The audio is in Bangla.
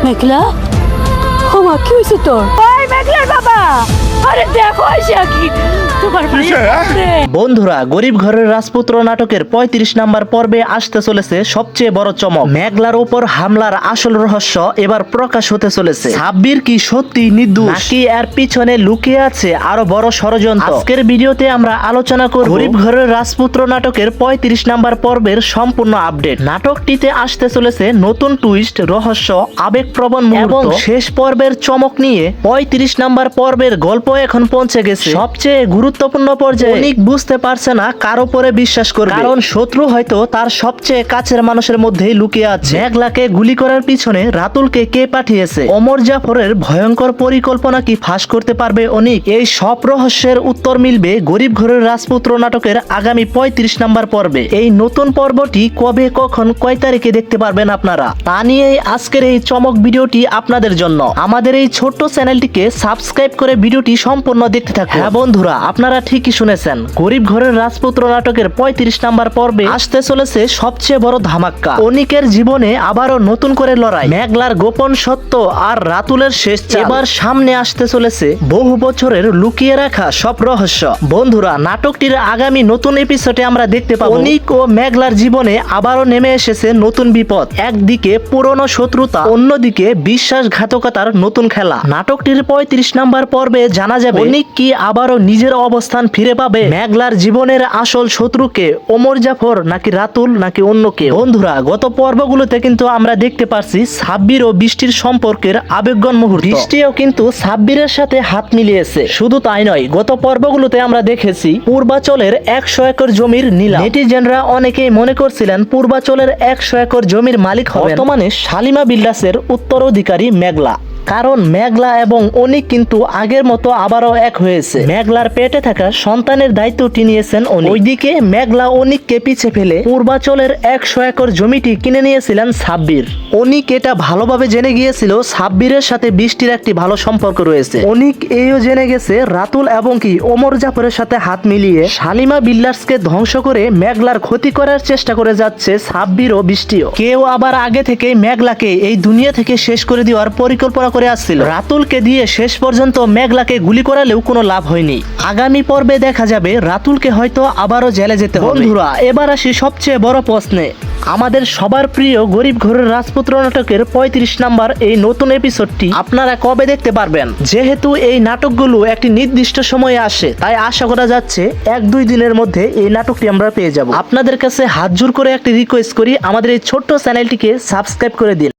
মেঘলা, ও মা, কি হয়েছে তোর? ওই মেঘলার বাবা, আরে দেখো আইসা কি তোমার ভাই। বন্ধুরা, গরিব ঘরের রাজপুত্র নাটকের ৩৫ নাম্বার পর্বে আসতে চলেছে সবচেয়ে বড় চমক। মেঘলার উপর হামলার আসল রহস্য এবার প্রকাশ হতে চলেছে। সাব্বির কি সত্যি নির্দোষ নাকি এর পিছনে লুকিয়ে আছে আরো বড় ষড়যন্ত্র? আজকের ভিডিওতে আমরা আলোচনা করব গরিব ঘরের রাজপুত্র নাটকের ৩৫ নাম্বার পর্বের সম্পূর্ণ আপডেট। নাটকটিতে আসতে চলেছে নতুন টুইস্ট, রহস্য, আবেগপ্রবণ মুহূর্ত এবং শেষ পর্বের চমক নিয়ে ৩৫ নাম্বার পর্বের গল্প এখন পৌঁছে গেছে সবচেয়ে গুরুত্বপূর্ণ পর্যায়ে। অনেক বুঝতে পারছে না কার উপরে বিশ্বাস করবে, কারণ শত্রু হয়তো তার সবচেয়ে কাছের মানুষের মধ্যেই লুকিয়ে আছে। মেঘলাকে গুলি করার পিছনে রাতুলকে কে পাঠিয়েছে? ওমর জাফরের ভয়ঙ্কর পরিকল্পনা কি ফাঁস করতে পারবে অনিক? এই সব রহস্যের উত্তর মিলবে গরিব ঘরের রাজপুত্র নাটকের আগামী ৩৫ নাম্বার পর্বে। এই নতুন পর্বটি কবে, কখন, কয় তারিখে দেখতে পারবেন আপনারা, তা নিয়েই আজকের এই চমক ভিডিওটি আপনাদের জন্য। আমাদের এই ছোট্ট চ্যানেলটিকে সাবস্ক্রাইব করে ভিডিওটি সম্পূর্ণ দেখতে থাকুন। হ্যাঁ বন্ধুরা, আপনারা ঠিকই শুনেছেন, গরিব ঘরের রাজপুত্র নাটকের ৩৫ নাম্বার পর্বে আসতে চলেছে সবচেয়ে বড় ধামাক্কা। অনিকের জীবনে আবারও নতুন করে লড়াই, মেঘলার গোপন সত্য আর রাতুলের শেষ চাল। এবার সামনে আসতে চলেছে বহু বছরের লুকিয়ে রাখা সব রহস্য। বন্ধুরা, নাটকটির আগামী নতুন এপিসোডে আমরা দেখতে পাবো অনিক ও মেঘলার জীবনে আবারও নেমে এসেছে নতুন বিপদ। একদিকে পুরনো শত্রুতা, অন্যদিকে বিশ্বাসঘাতকতার নতুন খেলা। নাটকটির ৩৫ নাম্বার পর্বে জানা যাবে অনিক কি আবারও নিজের অবস্থান ফিরে পাবে, মেঘলার জীবনের আসল শত্রুকে ওমর জাফর নাকি রাতুল নাকি অন্য কেউ। বন্ধুরা, গত পর্বগুলোতে কিন্তু আমরা দেখতে পারছি সাব্বির ও বৃষ্টির সম্পর্কের আবেগঘন মুহূর্ত। বৃষ্টিও কিন্তু সাব্বিরের সাথে হাত মিলিয়েছে। শুধু তাই নয়, গত পর্বগুলোতে আমরা দেখেছি পূর্বাচলের ১০০ একর জমির নিলাম। নেটিজেনরা অনেকেই মনে করছিলেন পূর্বাচলের ১০০ একর জমির মালিক হবে বর্তমানে শালিমা বিল্ডার্সের উত্তরাধিকারী মেঘলা। কারণ মেঘলা এবং অনিক কিন্তু আগের মতো আবারও এক হয়েছে। মেঘলার পেটে থাকা সন্তানের দায়িত্বটি নিয়েছেন অনিক। ওইদিকে মেঘলা অনিককে পিছে ফেলে পূর্বাচলের ১০০ একর জমিটি কিনে নিয়েছিলেন সাব্বির। অনিক এটা ভালোভাবে জেনে গিয়েছিল সাব্বিরের সাথে বৃষ্টির একটি ভালো সম্পর্ক রয়েছে। অনিক এইও জেনে গেছে রাতুল এবং কি ওমর জাফরের সাথে হাত মিলিয়ে শালিমা বিল্ডার্সকে ধ্বংস করে মেঘলার ক্ষতি করার চেষ্টা করে যাচ্ছে সাব্বির ও বৃষ্টিও। কেউ আবার আগে থেকেই মেঘলাকে এই দুনিয়া থেকে শেষ করে দেওয়ার পরিকল্পনা করে আসছিল। রাতুলকে দিয়ে শেষ পর্যন্ত মেঘলাকে গুলি করালেও কোনো লাভ হয়নি। আগামী পর্বে দেখা যাবে রাতুলকে হয়তো আবারও জেলে যেতে হবে। বন্ধুরা, এবার আসি সবচেয়ে বড় প্রশ্নে। আমাদের সবার প্রিয় গরিব ঘরের রাজপুত্র নাটকের ৩৫ নাম্বার এই নতুন এপিসোডটি আপনারা কবে দেখতে পারবেন? যেহেতু এই নাটকগুলো একটি নির্দিষ্ট সময়ে আসে, তাই আশা করা যাচ্ছে ১-২ দিনের মধ্যে এই নাটকটি আমরা পেয়ে যাব। আপনাদের কাছে হাত জোর করে একটি রিকোয়েস্ট করি, আমাদের এই ছোট্ট চ্যানেলটিকে সাবস্ক্রাইব করে দিন।